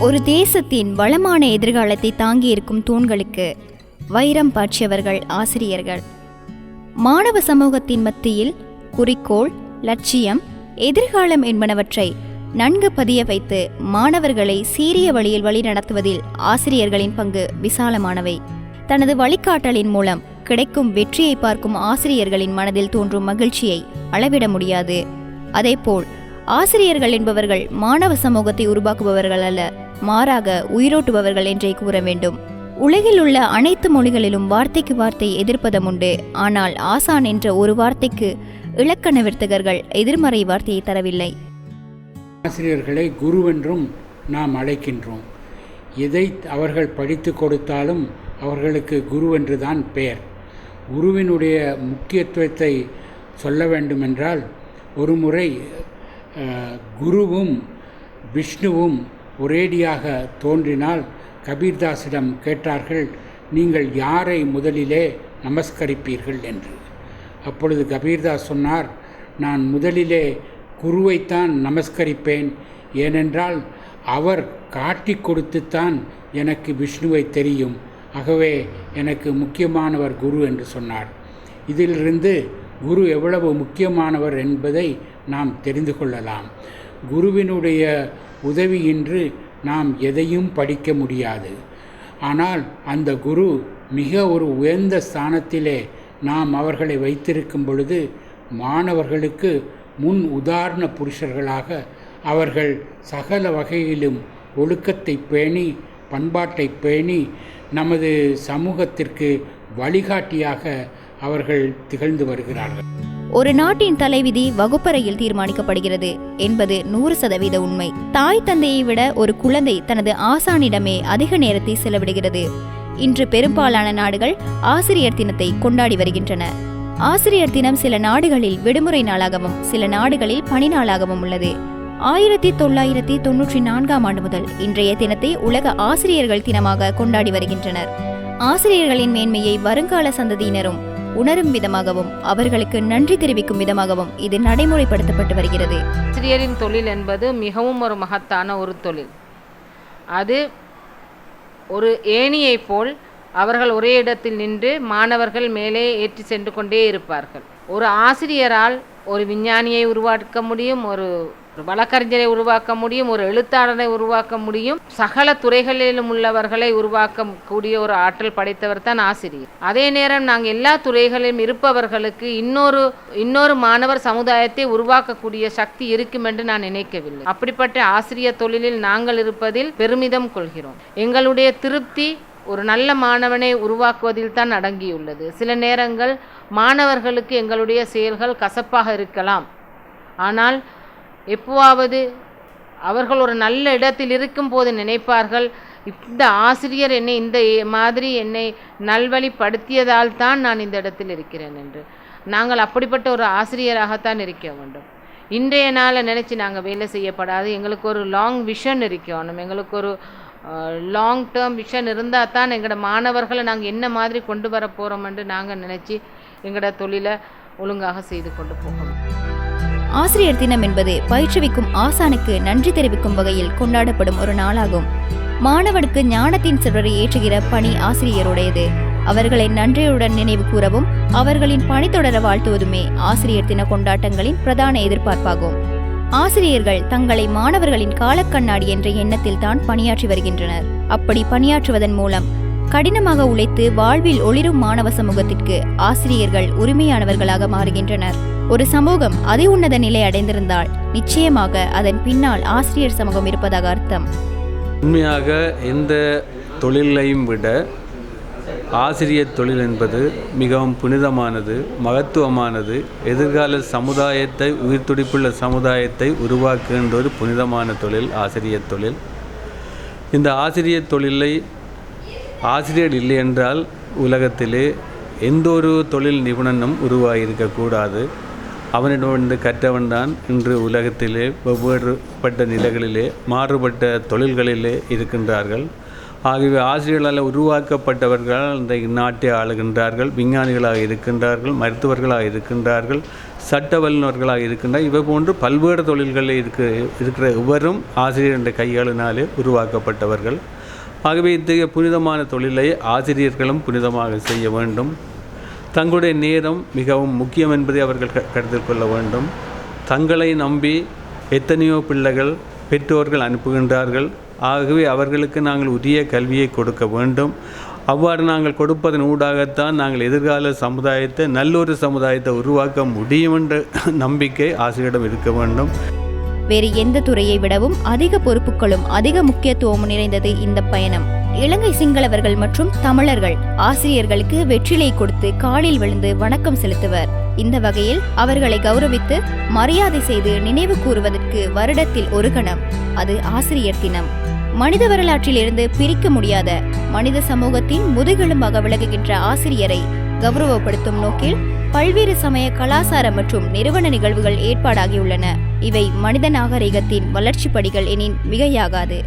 ஒரு தேசத்தின் வளமான எதிர்காலத்தை தாங்கியிருக்கும் தூண்களுக்கு வைரம் பாய்ச்சியவர்கள் ஆசிரியர்கள். மாணவ சமூகத்தின் மத்தியில் குறிக்கோள், லட்சியம், எதிர்காலம் என்பனவற்றை நன்கு பதிய வைத்து மாணவர்களை சீரிய வழியில் வழிநடத்துவதில் ஆசிரியர்களின் பங்கு விசாலமானவை. தனது வழிகாட்டலின் மூலம் கிடைக்கும் வெற்றியை பார்க்கும் ஆசிரியர்களின் மனதில் தோன்றும் மகிழ்ச்சியை அளவிட முடியாது. அதேபோல் ஆசிரியர்கள் என்பவர்கள் மாணவ சமூகத்தை உருவாக்குபவர்கள் அல்ல, மாறாக உயிரோட்டுபவர்கள் என்றே கூற வேண்டும். உலகில் உள்ள அனைத்து மொழிகளிலும் வார்த்தைக்கு வார்த்தை எதிர்ப்பதம் உண்டு. ஆனால் ஆசான் என்ற ஒரு வார்த்தைக்கு இலக்கண விருத்தகர்கள் எதிர்மறை வார்த்தையை தரவில்லை. ஆசிரியர்களை குருவென்றும் நாம் அழைக்கின்றோம். எதை அவர்கள் படித்து கொடுத்தாலும் அவர்களுக்கு குருவென்றுதான் பெயர். குருவினுடைய முக்கியத்துவத்தை சொல்ல வேண்டுமென்றால், ஒரு முறை குருவும் விஷ்ணுவும் ஒரேடியாக தோன்றினால் கபீர்தாஸிடம் கேட்டார்கள், நீங்கள் யாரை முதலிலே நமஸ்கரிப்பீர்கள் என்று. அப்பொழுது கபீர்தாஸ் சொன்னார், நான் முதலிலே குருவைத்தான் நமஸ்கரிப்பேன். ஏனென்றால் அவர் காட்டி கொடுத்துத்தான் எனக்கு விஷ்ணுவை தெரியும். ஆகவே எனக்கு முக்கியமானவர் குரு என்று சொன்னார். இதிலிருந்து குரு எவ்வளவு முக்கியமானவர் என்பதை நாம் தெரிந்து கொள்ளலாம். குருவினுடைய உதவியின்றி நாம் எதையும் படிக்க முடியாது. ஆனால் அந்த குரு மிக ஒரு உயர்ந்த ஸ்தானத்திலே நாம் அவர்களை வைத்திருக்கும் பொழுது மாணவர்களுக்கு முன் உதாரண புருஷர்களாக அவர்கள் சகல வகையிலும் ஒழுக்கத்தை பேணி, பண்பாட்டை பேணி நமது சமூகத்திற்கு வழிகாட்டியாக அவர்கள் திகழ்ந்து வருகிறார்கள். ஒரு நாட்டின் தலைவிதி வகுப்பறையில் தீர்மானிக்கப்படுகிறது என்பது 100% உண்மை. தாய் தந்தையை விட ஒரு குழந்தை தனது ஆசானிடமே அதிக நேரத்தை செலவிடுகிறது. இன்று பெரும்பாலான நாடுகள் ஆசிரியர் தினத்தை கொண்டாடி வருகின்றன. ஆசிரியர் தினம் சில நாடுகளில் விடுமுறை நாளாகவும் சில நாடுகளில் பணி நாளாகவும் உள்ளது. 1994ஆம் ஆண்டு முதல் இன்றைய தினத்தை உலக ஆசிரியர்கள் தினமாக கொண்டாடி வருகின்றனர். ஆசிரியர்களின் மேன்மையை வருங்கால சந்ததியினரும் உணரும் விதமாகவும் அவர்களுக்கு நன்றி தெரிவிக்கும் விதமாகவும் இது நடைமுறைப்படுத்தப்பட்டு வருகிறது. ஆசிரியரின் தொழில் என்பது மிகவும் ஒரு மகத்தான ஒரு தொழில். அது ஒரு ஏணியை போல் அவர்கள் ஒரே இடத்தில் நின்று மாணவர்கள் மேலே ஏற்றி சென்று கொண்டே இருப்பார்கள். ஒரு ஆசிரியரால் ஒரு விஞ்ஞானியை உருவாக்க முடியும், ஒரு வழக்கறிஞரை உருவாக்க முடியும், ஒரு எழுத்தாளரை உருவாக்க முடியும். சகல துறைகளிலும் உள்ளவர்களை உருவாக்கக்கூடிய ஒரு ஆற்றல் படைத்தவர் தான் ஆசிரியர். அதே நேரம் நாங்கள் எல்லா துறைகளிலும் இருப்பவர்களுக்கு இன்னொரு மாணவர் சமுதாயத்தை உருவாக்கக்கூடிய சக்தி இருக்கும் என்று நான் நினைக்கவில்லை. அப்படிப்பட்ட ஆசிரியர் தொழிலில் நாங்கள் இருப்பதில் பெருமிதம் கொள்கிறோம். எங்களுடைய திருப்தி ஒரு நல்ல மாணவனை உருவாக்குவதில் தான் அடங்கியுள்ளது. சில நேரங்கள் மாணவர்களுக்கு எங்களுடைய செயல்கள் கசப்பாக இருக்கலாம். ஆனால் எப்போவாவது அவர்கள் ஒரு நல்ல இடத்தில் இருக்கும் போது நினைப்பார்கள், இந்த ஆசிரியர் என்னை இந்த மாதிரி என்னை நல்வழிப்படுத்தியதால் தான் நான் இந்த இடத்தில் இருக்கிறேன் என்று. நாங்கள் அப்படிப்பட்ட ஒரு ஆசிரியராகத்தான் இருக்க வேண்டும். இன்றைய நாளை நினச்சி நாங்கள் வேலை செய்யப்படாது. எங்களுக்கு ஒரு லாங் விஷன் இருக்கணும். எங்களுக்கு ஒரு லாங் டேர்ம் விஷன் இருந்தால் தான் எங்களோட மாணவர்களை நாங்கள் என்ன மாதிரி கொண்டு வர போகிறோம் என்று நாங்கள் நினச்சி எங்களோட தொழிலை ஒழுங்காக செய்து கொண்டு போகணும். ஆசிரியர் தினம் என்பது பயிற்றுவிக்கும் ஆசானுக்கு நன்றி தெரிவிக்கும் வகையில் கொண்டாடப்படும் ஒரு நாளாகும். மாணவனுக்கு ஞானத்தின் சிறரை ஏற்றுகிற பணி ஆசிரியருடையது. அவர்களை நன்றியுடன் நினைவு கூறவும் அவர்களின் பணி தொடர வாழ்த்துவதுமே ஆசிரியர் தின கொண்டாட்டங்களின் பிரதான எதிர்பார்ப்பாகும். ஆசிரியர்கள் தங்களை மாணவர்களின் காலக்கண்ணாடி என்ற எண்ணத்தில் தான் பணியாற்றி வருகின்றனர். அப்படி பணியாற்றுவதன் மூலம் கடினமாக உழைத்து வாழ்வில் ஒளிரும் மாணவ சமூகத்திற்கு ஆசிரியர்கள் உரிமையானவர்களாக மாறுகின்றனர். ஒரு சமூகம் அதி உன்னத நிலை அடைந்திருந்தால் நிச்சயமாக அதன் பின்னால் ஆசிரியர் சமூகம் இருப்பதாக அர்த்தம். உண்மையாக எந்த தொழிலையும் விட ஆசிரியர் தொழில் என்பது மிகவும் புனிதமானது, மகத்துவமானது. எதிர்கால சமுதாயத்தை, உயிர்த்துடிப்புள்ள சமுதாயத்தை உருவாக்குகின்ற ஒரு புனிதமான தொழில் ஆசிரியர் தொழில். இந்த ஆசிரியர் தொழிலை ஆசிரியர் இல்லை என்றால் உலகத்திலே எந்த ஒரு தொழில் நிபுணனும் உருவாகியிருக்கக்கூடாது. அவனிடமிருந்து கற்றவன்தான் இன்று உலகத்திலே வெவ்வேறுபட்ட நிலைகளிலே மாறுபட்ட தொழில்களிலே இருக்கின்றார்கள். ஆகவே ஆசிரியர்களால் உருவாக்கப்பட்டவர்கள் இந்த நாட்டை ஆளுகின்றார்கள், விஞ்ஞானிகளாக இருக்கின்றார்கள், மருத்துவர்களாக இருக்கின்றார்கள், சட்ட வல்லுநர்களாக இருக்கின்றார். இவை போன்று பல்வேறு தொழில்களில் இருக்கிற இவரும் ஆசிரியர் என்ற கையாளினாலே உருவாக்கப்பட்டவர்கள். ஆகவே இத்தகைய புனிதமான தொழிலை ஆசிரியர்களும் புனிதமாக செய்ய வேண்டும். தங்களுடைய நேரம் மிகவும் முக்கியம் என்பதை அவர்கள் கருத்தில் கொள்ள வேண்டும். தங்களை நம்பி எத்தனையோ பிள்ளைகள் பெற்றோர்கள் அனுப்புகின்றார்கள். ஆகவே அவர்களுக்கு நாங்கள் உரிய கல்வியை கொடுக்க வேண்டும். அவ்வாறு நாங்கள் கொடுப்பதன் ஊடாகத்தான் நாங்கள் எதிர்கால சமுதாயத்தை, நல்லொரு சமுதாயத்தை உருவாக்க முடியும் என்ற நம்பிக்கை ஆசிரியரிடம் இருக்க வேண்டும். வேறு எந்த துறையை விடவும் அதிக பொறுப்புகளும் அதிக முக்கியத்துவமும் நிறைந்தது இந்த பயணம். இலங்கை சிங்களவர்கள் மற்றும் தமிழர்கள் ஆசிரியர்களுக்கு வெற்றிலை கொடுத்து காலில் விழுந்து வணக்கம் செலுத்துவர். இந்த வகையில் அவர்களை கௌரவித்து மரியாதை செய்து நினைவு கூறுவதற்கு வருடத்தில் ஒரு கணம், அது ஆசிரியர் தினம். மனித வரலாற்றில் இருந்து பிரிக்க முடியாத மனித சமூகத்தின் முதுகெலும்பாக விளங்குகின்ற ஆசிரியரை கௌரவப்படுத்தும் நோக்கில் பல்வேறு சமய கலாசார மற்றும் நிறுவன நிகழ்வுகள் ஏற்பாடாகியுள்ளன. இவை மனித நாகரிகத்தின் வளர்ச்சி படிகள் எனின் மிகையாகாது.